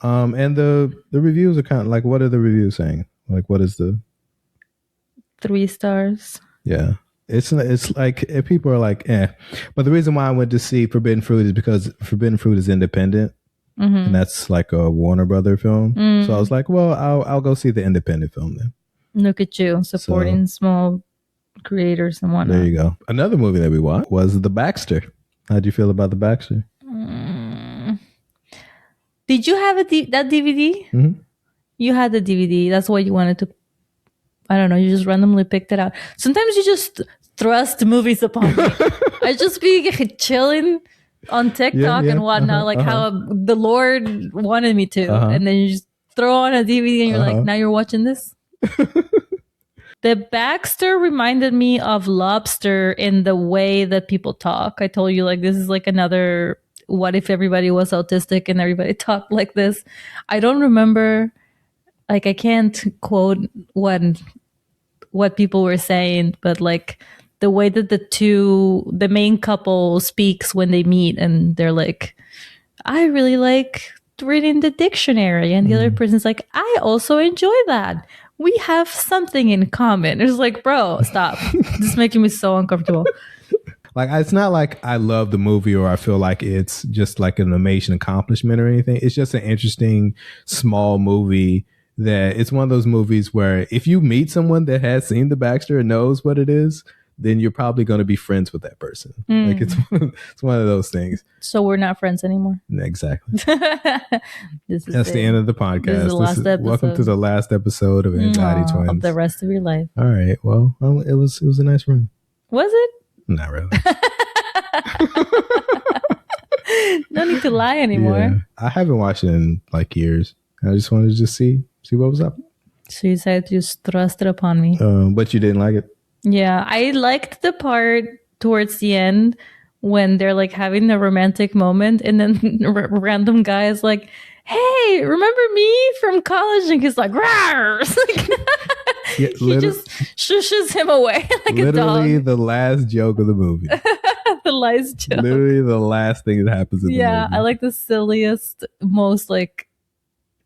Speaker 2: and the reviews are kind of like, what are the reviews saying? Like, what is the
Speaker 1: 3 stars?
Speaker 2: Yeah. It's like people are like, eh. But the reason why I went to see Forbidden Fruit is because Forbidden Fruit is independent. And that's like a Warner Brother film. So I was like, well, I'll go see the independent film then.
Speaker 1: Look at you supporting small creators and whatnot.
Speaker 2: There you go. Another movie that we watched was The Baxter. How'd you feel about The Baxter?
Speaker 1: Did you have that DVD?
Speaker 2: Mm-hmm.
Speaker 1: You had the DVD. That's why you wanted to. I don't know. You just randomly picked it out. Sometimes you just thrust movies upon me. I just be chilling on TikTok and whatnot, like how the Lord wanted me to. And then you just throw on a DVD and you're like, now you're watching this? The Baxter reminded me of Lobster in the way that people talk. I told you, like, this is like another what if everybody was autistic and everybody talked like this. I don't remember, like, I can't quote what people were saying, but like the way that the main couple speaks when they meet and they're like, I really like reading the dictionary. And the other person's like, I also enjoy that. We have something in common. It's like, bro, stop. This is making me so uncomfortable.
Speaker 2: Like, it's not like I love the movie or I feel like it's just like an amazing accomplishment or anything. It's just an interesting, small movie that it's one of those movies where if you meet someone that has seen The Baxter and knows what it is, then you're probably going to be friends with that person. Like it's one of those things.
Speaker 1: So we're not friends anymore.
Speaker 2: Exactly. That's the end of the podcast.
Speaker 1: This is the last episode.
Speaker 2: Welcome to the last episode of Anxiety Twins.
Speaker 1: Of the rest of your life.
Speaker 2: All right. Well, it was a nice run.
Speaker 1: Was it?
Speaker 2: Not really.
Speaker 1: No need to lie anymore.
Speaker 2: Yeah. I haven't watched it in like years. I just wanted to see what was up.
Speaker 1: So you decided to just thrust it upon me.
Speaker 2: But you didn't like it?
Speaker 1: Yeah, I liked the part towards the end when they're like having a romantic moment and then random guy is like, hey, remember me from college? And he's like, rawr! Yeah, he just shushes him away like a dog.
Speaker 2: Literally the last joke of the movie.
Speaker 1: The last joke.
Speaker 2: Literally the last thing that happens in the movie.
Speaker 1: Yeah, I like the silliest, most like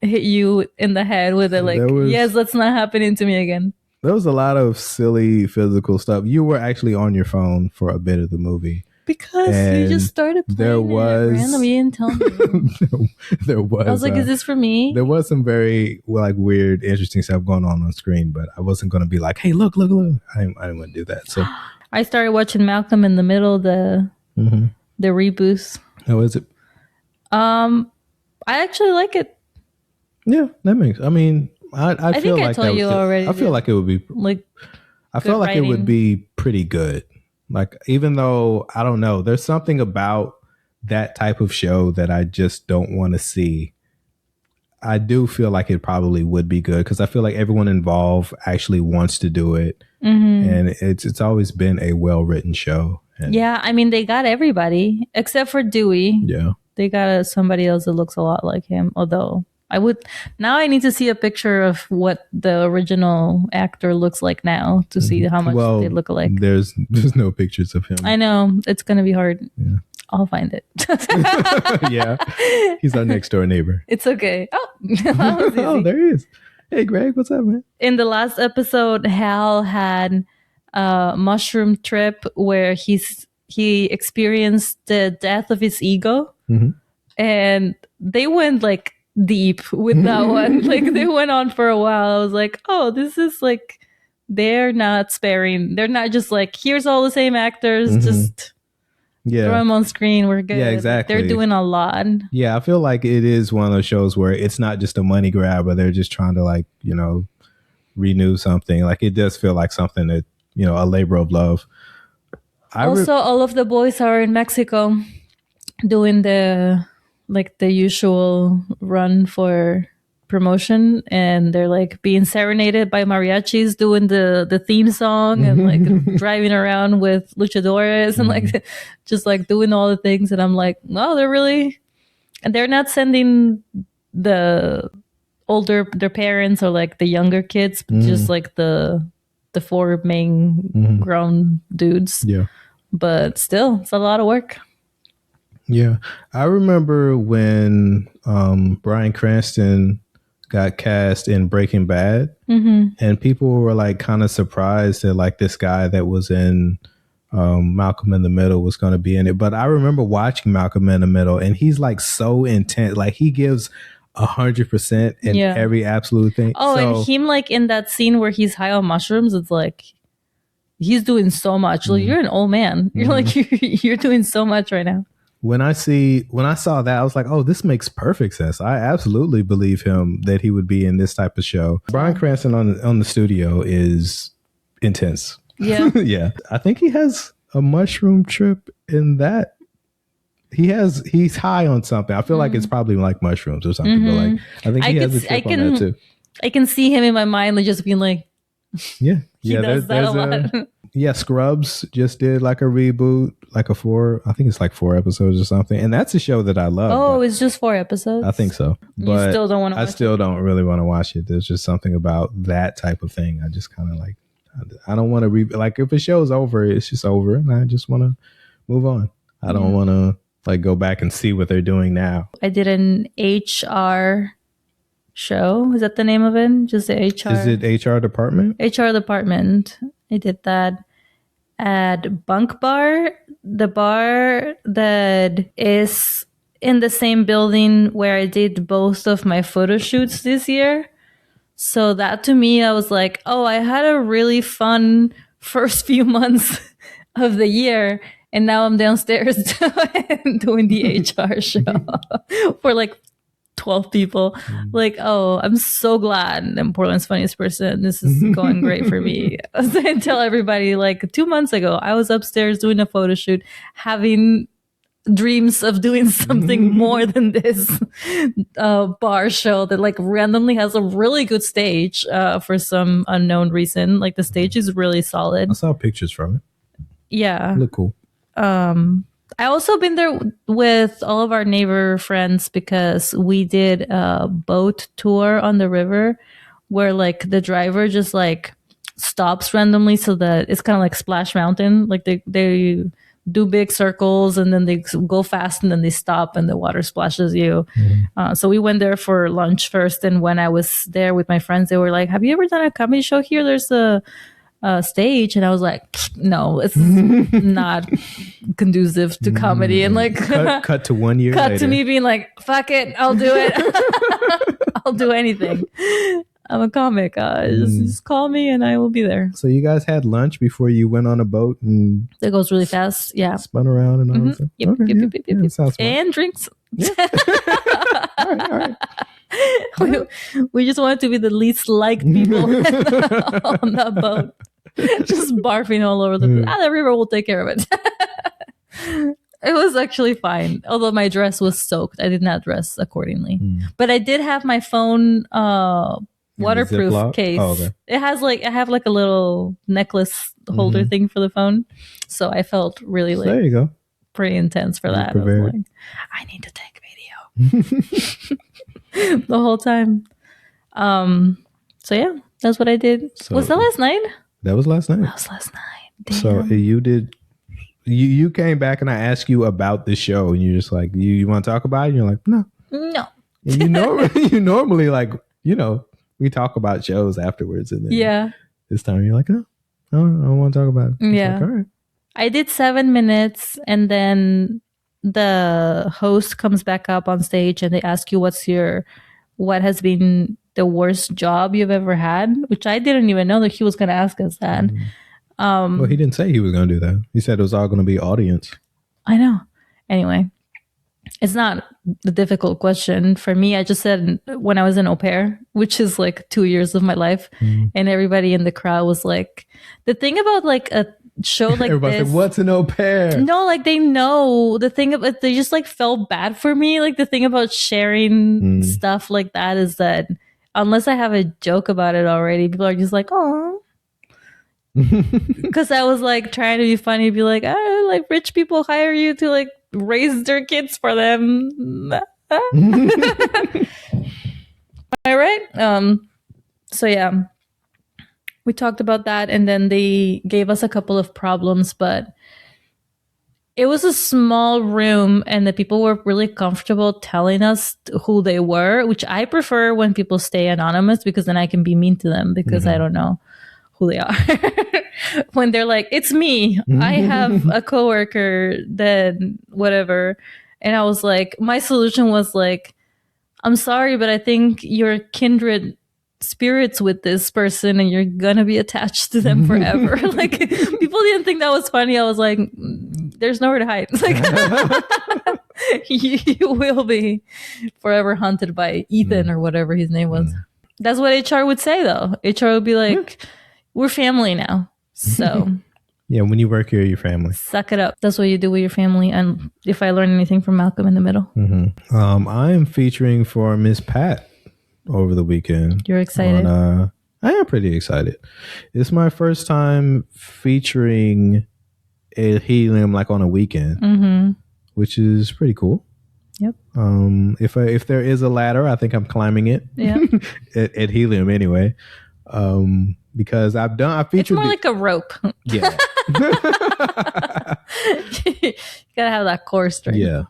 Speaker 1: hit you in the head with it like, yes, that's not happening to me again.
Speaker 2: There was a lot of silly physical stuff. You were actually on your phone for a bit of the movie.
Speaker 1: Because you just started playing it randomly. You didn't tell me.
Speaker 2: There was.
Speaker 1: I was like, is this for me?
Speaker 2: There was some very like weird, interesting stuff going on screen, but I wasn't going to be like, hey, look. I didn't want to do that. So
Speaker 1: I started watching Malcolm in the Middle, the reboots.
Speaker 2: How is it?
Speaker 1: I actually like it.
Speaker 2: Yeah, that makes. I mean, I feel
Speaker 1: think
Speaker 2: like
Speaker 1: I told you already.
Speaker 2: I feel like it would be
Speaker 1: like.
Speaker 2: I feel like it would be pretty good. Like, even though I don't know, there's something about that type of show that I just don't want to see. I do feel like it probably would be good because I feel like everyone involved actually wants to do it, and it's always been a well written show. And
Speaker 1: yeah, I mean, they got everybody except for Dewey.
Speaker 2: Yeah,
Speaker 1: they got somebody else that looks a lot like him. Although I need to see a picture of what the original actor looks like now to see how much they look alike.
Speaker 2: There's no pictures of him.
Speaker 1: I know it's gonna be hard. Yeah. I'll find it.
Speaker 2: Yeah, he's our next door neighbor.
Speaker 1: It's okay. Oh,
Speaker 2: there he is. Hey, Greg, what's up, man?
Speaker 1: In the last episode, Hal had a mushroom trip where he experienced the death of his ego, and they went like deep with that one. Like they went on for a while. I was like, oh, this is like they're not sparing. They're not just like, here's all the same actors, just throw them on screen. We're good.
Speaker 2: Yeah, exactly.
Speaker 1: They're doing a lot. Yeah,
Speaker 2: I feel like it is one of those shows where it's not just a money grab, but they're just trying to like, renew something. Like it does feel like something that, a labor of love.
Speaker 1: Also, all of the boys are in Mexico doing the usual run for promotion, and they're like being serenaded by mariachis doing the theme song and like driving around with luchadores and like just like doing all the things. And I'm like, no, and they're not sending their parents or like the younger kids, but just like the four main grown dudes.
Speaker 2: Yeah.
Speaker 1: But still, it's a lot of work.
Speaker 2: Yeah. I remember when Bryan Cranston got cast in Breaking Bad, and people were like kind of surprised that like this guy that was in Malcolm in the Middle was going to be in it. But I remember watching Malcolm in the Middle, and he's like so intense. Like he gives 100% in every absolute thing.
Speaker 1: Oh, and him like in that scene where he's high on mushrooms, it's like he's doing so much. Like you're an old man. You're like you're doing so much right now.
Speaker 2: When I saw that, I was like, oh, this makes perfect sense. I absolutely believe him that he would be in this type of show. Bryan Cranston on the studio is intense.
Speaker 1: Yeah.
Speaker 2: Yeah. I think he has a mushroom trip in that. He's high on something. I feel like it's probably like mushrooms or something, but like I think he has a trip on that too.
Speaker 1: I can see him in my mind like just being like,
Speaker 2: yeah.
Speaker 1: He does that a lot.
Speaker 2: Yeah, Scrubs just did like a reboot, like I think it's like 4 episodes or something. And that's a show that I love.
Speaker 1: Oh, it's just 4 episodes?
Speaker 2: I think so. But
Speaker 1: you still don't want to watch
Speaker 2: it? I still don't really want to watch it. There's just something about that type of thing. I just kind of like, I don't want to like if a show's over, it's just over. And I just want to move on. I don't want to like go back and see what they're doing now.
Speaker 1: I did an HR show. Is that the name of it? Just the HR.
Speaker 2: Is it HR department?
Speaker 1: HR department. I did that at Bunk Bar, the bar that is in the same building where I did both of my photo shoots this year. So that to me, I was like, oh, I had a really fun first few months of the year. And now I'm downstairs doing the HR show for like 12 people. Like, oh, I'm so glad I'm Portland's funniest person. This is going great for me. I tell everybody like 2 months ago, I was upstairs doing a photo shoot, having dreams of doing something more than this bar show that like randomly has a really good stage for some unknown reason. Like the stage is really solid.
Speaker 2: I saw pictures from it.
Speaker 1: Yeah.
Speaker 2: Look cool.
Speaker 1: I also been there with all of our neighbor friends because we did a boat tour on the river where like the driver just like stops randomly so that it's kind of like Splash Mountain. Like they do big circles and then they go fast and then they stop and the water splashes you. So we went there for lunch first. And when I was there with my friends, they were like, have you ever done a comedy show here? There's a stage. And I was like, no, it's not conducive to comedy. And like
Speaker 2: cut to 1 year
Speaker 1: cut
Speaker 2: later.
Speaker 1: To me being like, fuck it, I'll do it. I'll do anything. I'm a comic. Just call me and I will be there.
Speaker 2: So you guys had lunch before you went on a boat and
Speaker 1: it goes really fast. Yeah.
Speaker 2: Spun around and all that stuff.
Speaker 1: Yep,
Speaker 2: Okay,
Speaker 1: yep.
Speaker 2: Sounds fun.
Speaker 1: And drinks.
Speaker 2: Yeah. all right.
Speaker 1: We just wanted to be the least liked people on that boat. Just barfing all over the place. The river will take care of it. It was actually fine. Although my dress was soaked. I did not dress accordingly. But I did have my phone waterproof case. Oh, okay. I have like a little necklace holder thing for the phone. So I felt really like
Speaker 2: there you go.
Speaker 1: Pretty intense for that. I was like, I need to take video. The whole time. So yeah, that's what I did. So, was that last night?
Speaker 2: That was last night.
Speaker 1: That was last night. Damn.
Speaker 2: So you did. You came back and I asked you about the show, and you're just like, you want to talk about it? And you're like, no. And you normally like, we talk about shows afterwards, and then this time you're like, no, I don't want to talk about it.
Speaker 1: Yeah.
Speaker 2: Like, all right.
Speaker 1: I did 7 minutes, and then the host comes back up on stage and they ask you what has been the worst job you've ever had, which I didn't even know that he was going to ask us that.
Speaker 2: Well, he didn't say he was going to do that. He said it was all going to be audience.
Speaker 1: I know. Anyway, it's not the difficult question. For me, I just said when I was an au pair, which is like 2 years of my life. And everybody in the crowd was like, the thing about like a show like
Speaker 2: Everybody's
Speaker 1: this.
Speaker 2: like, what's an au pair?
Speaker 1: No, like they know the thing about, they just like felt bad for me. Like the thing about sharing stuff like that is that unless I have a joke about it already, people are just like, oh. Because I was like trying to be funny, be like, oh, like rich people hire you to like raise their kids for them. Am I right? So yeah, we talked about that, and then they gave us a couple of problems, but it was a small room, and the people were really comfortable telling us who they were, which I prefer when people stay anonymous, because then I can be mean to them because I don't know who they are. When they're like, it's me, I have a coworker, then whatever. And I was like, my solution was like, I'm sorry, but I think you're kindred spirits with this person and you're gonna be attached to them forever. Like, people didn't think that was funny. I was like, there's nowhere to hide. Like, you will be forever haunted by Ethan or whatever his name was. That's what HR would say, though. HR would be like, we're family now. So
Speaker 2: yeah, when you work here, your family.
Speaker 1: Suck it up. That's what you do with your family. And if I learn anything from Malcolm in the Middle.
Speaker 2: I am featuring for Miss Pat over the weekend.
Speaker 1: You're excited?
Speaker 2: I am pretty excited. It's my first time featuring a Helium like on a weekend, which is pretty cool.
Speaker 1: Yep.
Speaker 2: If there is a ladder, I think I'm climbing it. Yeah. at Helium anyway. Because I featured.
Speaker 1: It's more like a rope.
Speaker 2: Yeah.
Speaker 1: You gotta have that core strength.
Speaker 2: Yeah.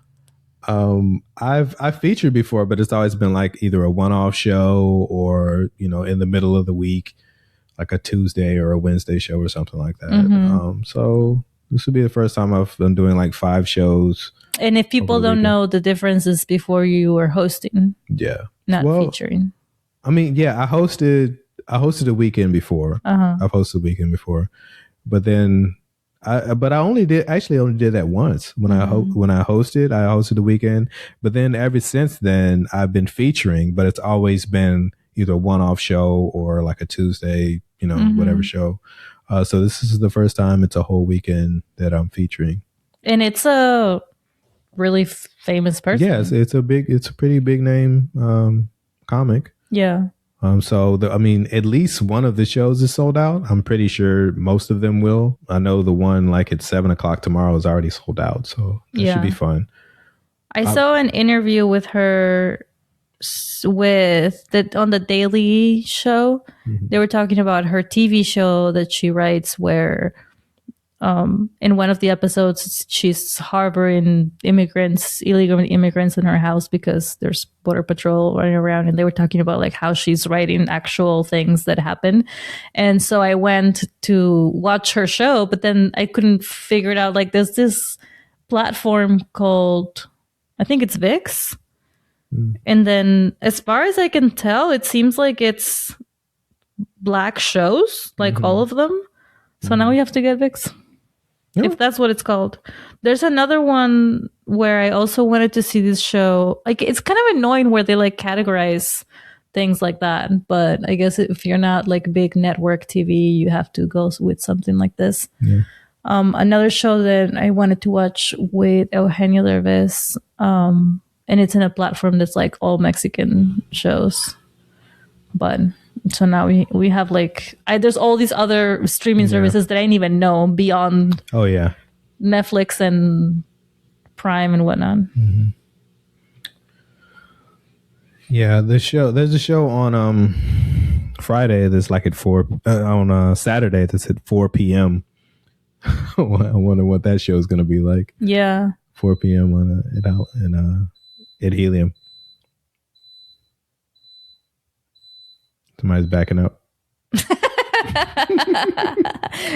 Speaker 2: I've featured before, but it's always been like either a one-off show or, in the middle of the week, like a Tuesday or a Wednesday show or something like that. So this would be the first time I've been doing like 5 shows. And
Speaker 1: if people don't know, the difference is before you were hosting.
Speaker 2: Yeah.
Speaker 1: Not featuring.
Speaker 2: I mean, yeah, I hosted a weekend before. I've hosted a weekend before, but then I only did that once when I hosted a weekend. But then ever since then, I've been featuring, but it's always been either a one-off show or like a Tuesday, whatever show. So this is the first time it's a whole weekend that I'm featuring, and
Speaker 1: it's a really famous person.
Speaker 2: Yes, it's a pretty big name comic.
Speaker 1: Yeah.
Speaker 2: So at least one of the shows is sold out. I'm pretty sure most of them will. I know the one like at 7:00 tomorrow is already sold out. So that should be fun.
Speaker 1: I saw an interview with her on the Daily Show. They were talking about her TV show that she writes, where in one of the episodes she's harboring illegal immigrants in her house because there's border patrol running around, and they were talking about like how she's writing actual things that happen. And so I went to watch her show, but then I couldn't figure it out. Like, there's this platform called, I think it's VIX. And then as far as I can tell, it seems like it's Black shows, like all of them. So now we have to get VIX. If that's what it's called. There's another one where I also wanted to see this show. Like, it's kind of annoying where they like categorize things like that. But I guess if you're not like big network TV, you have to go with something like this. Yeah. Another show that I wanted to watch with Eugenio Derbez, and it's in a platform that's like all Mexican shows. But so now we have like there's all these other streaming services that I didn't even know beyond Netflix and Prime and whatnot.
Speaker 2: Yeah, there's a show on Friday that's like at 4 on Saturday that's at 4 p.m. I wonder what that show is going to be like.
Speaker 1: Yeah,
Speaker 2: 4 p.m. at Helium. Somebody's backing up.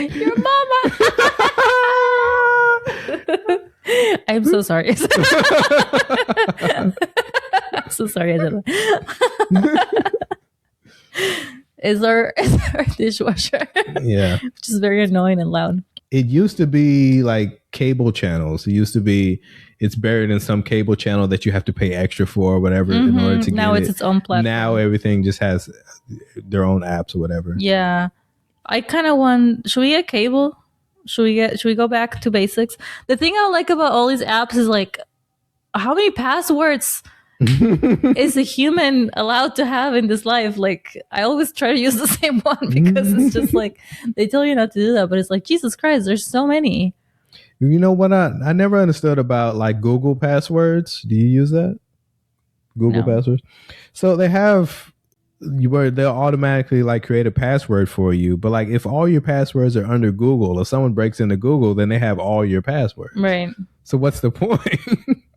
Speaker 1: Your mama. I'm so sorry. I'm so sorry I did that. Is our dishwasher. Yeah. Which is very annoying and loud.
Speaker 2: It used to be like cable channels. It used to be it's buried in some cable channel that you have to pay extra for or whatever in order to get it.
Speaker 1: Now it's its own platform.
Speaker 2: Now everything just has their own apps or whatever.
Speaker 1: Yeah. I kind of want, should we get cable? Should we go back to basics? The thing I like about all these apps is like, how many passwords is a human allowed to have in this life? Like, I always try to use the same one because it's just like, they tell you not to do that, but it's like, Jesus Christ, there's so many.
Speaker 2: You know what I never understood about like Google passwords. Do you use that? Google passwords? So they have where they'll automatically like create a password for you. But like if all your passwords are under Google, if someone breaks into Google, then they have all your passwords.
Speaker 1: Right.
Speaker 2: So what's the point?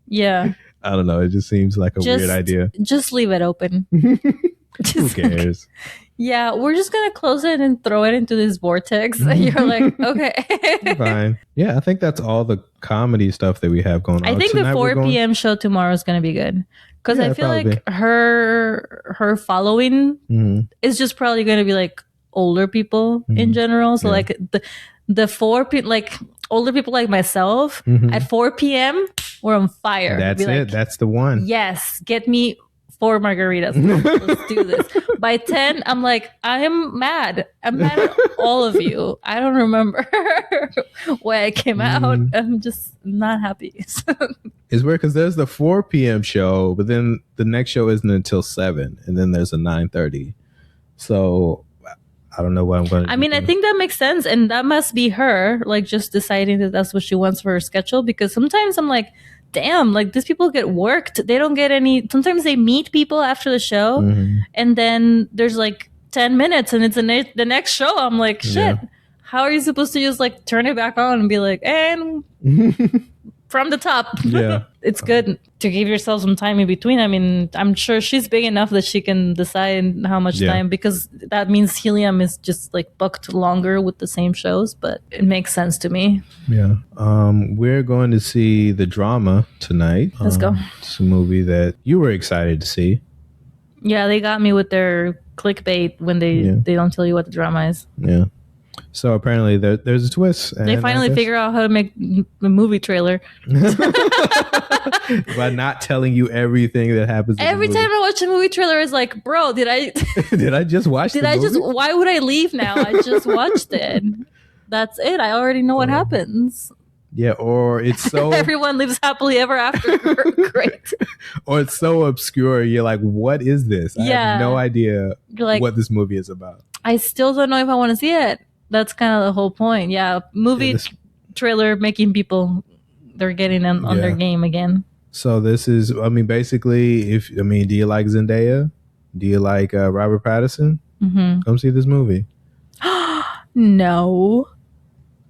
Speaker 1: Yeah.
Speaker 2: I don't know. It just seems like a weird idea.
Speaker 1: Just leave it open.
Speaker 2: Who cares?
Speaker 1: Yeah, we're just going to close it and throw it into this vortex. And you're like, okay.
Speaker 2: Fine. Yeah, I think that's all the comedy stuff that we have going on.
Speaker 1: I think the 4 p.m. show tomorrow is going to be good. Because I feel like her following is just probably going to be like older people in general. So like the 4 p.m. like older people like myself at 4 p.m. we're on fire.
Speaker 2: That's it. Like, that's the one.
Speaker 1: Yes. Get me 4 margaritas. Let's do this. By 10, I'm like, I'm mad. I'm mad at all of you. I don't remember why I came out. I'm just not happy.
Speaker 2: It's weird because there's the 4 p.m. show, but then the next show isn't until 7, and then there's a 9:30. So I don't know what I'm going to do.
Speaker 1: I mean, I think that makes sense, and that must be her, like, just deciding that that's what she wants for her schedule, because sometimes I'm like, damn, like, these people get worked. They don't get any... Sometimes they meet people after the show, and then there's, like, 10 minutes, and it's the next show. I'm like, shit, how are you supposed to just, like, turn it back on and be like, and... from the top.
Speaker 2: Yeah.
Speaker 1: It's good to give yourself some time in between. I mean, I'm sure she's big enough that she can decide how much time, because that means Helium is just like booked longer with the same shows, but it makes sense to me.
Speaker 2: Yeah. We're going to see The Drama tonight.
Speaker 1: Let's go.
Speaker 2: It's a movie that you were excited to see.
Speaker 1: Yeah, they got me with their clickbait when they don't tell you what the drama is.
Speaker 2: Yeah. So apparently there's a twist.
Speaker 1: They finally figure out how to make a movie trailer.
Speaker 2: By not telling you everything that happens.
Speaker 1: Every time I watch a movie trailer, it's like, bro, did I
Speaker 2: just watch the movie?
Speaker 1: Why would I leave now? I just watched it. That's it. I already know what happens.
Speaker 2: Yeah, or it's so...
Speaker 1: Everyone lives happily ever after. Great.
Speaker 2: Or it's so obscure. You're like, what is this? I have no idea what this movie is about.
Speaker 1: I still don't know if I want to see it. That's kind of the whole point. Yeah, movie trailer making people, they're getting on their game again. So
Speaker 2: this is, I mean, basically, do you like Zendaya? Do you like Robert Pattinson? Come see this movie.
Speaker 1: No.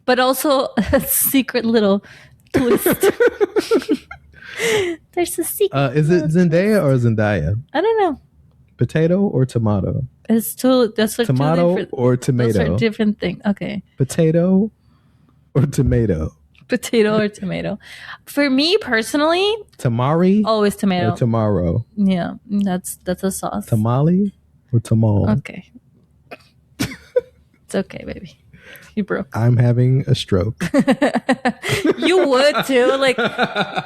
Speaker 1: But also a secret little twist. There's a secret.
Speaker 2: Is it Zendaya or Zendaya?
Speaker 1: I don't know.
Speaker 2: Potato or tomato?
Speaker 1: It's two. That's like
Speaker 2: tomato or tomato.
Speaker 1: Those are different things. Okay.
Speaker 2: Potato or tomato.
Speaker 1: Potato or tomato. For me personally,
Speaker 2: tamari.
Speaker 1: Always tomato.
Speaker 2: Or tomorrow.
Speaker 1: Yeah, that's a sauce.
Speaker 2: Tamale or tamal.
Speaker 1: Okay. It's okay, baby. You broke.
Speaker 2: I'm having a stroke.
Speaker 1: You would too. Like,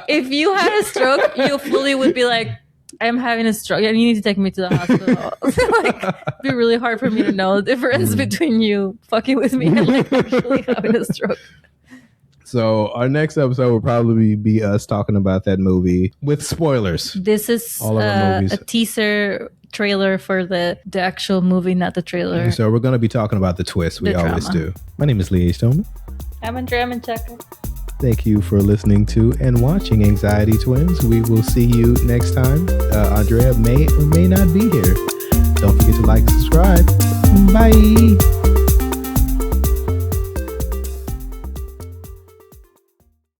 Speaker 1: if you had a stroke, you fully would be like, I'm having a stroke and you need to take me to the hospital. Like, it'd be really hard for me to know the difference between you fucking with me and like actually having a stroke.
Speaker 2: So our next episode will probably be us talking about that movie with spoilers.
Speaker 1: This is a teaser trailer for the actual movie, not the trailer.
Speaker 2: So we're going to be talking about the twist. We always do. My name is Lee H. Tillman.
Speaker 1: I'm Andrea Menchaca.
Speaker 2: Thank you for listening to and watching Anxiety Twins. We will see you next time. Andrea may or may not be here. Don't forget to like and subscribe. Bye.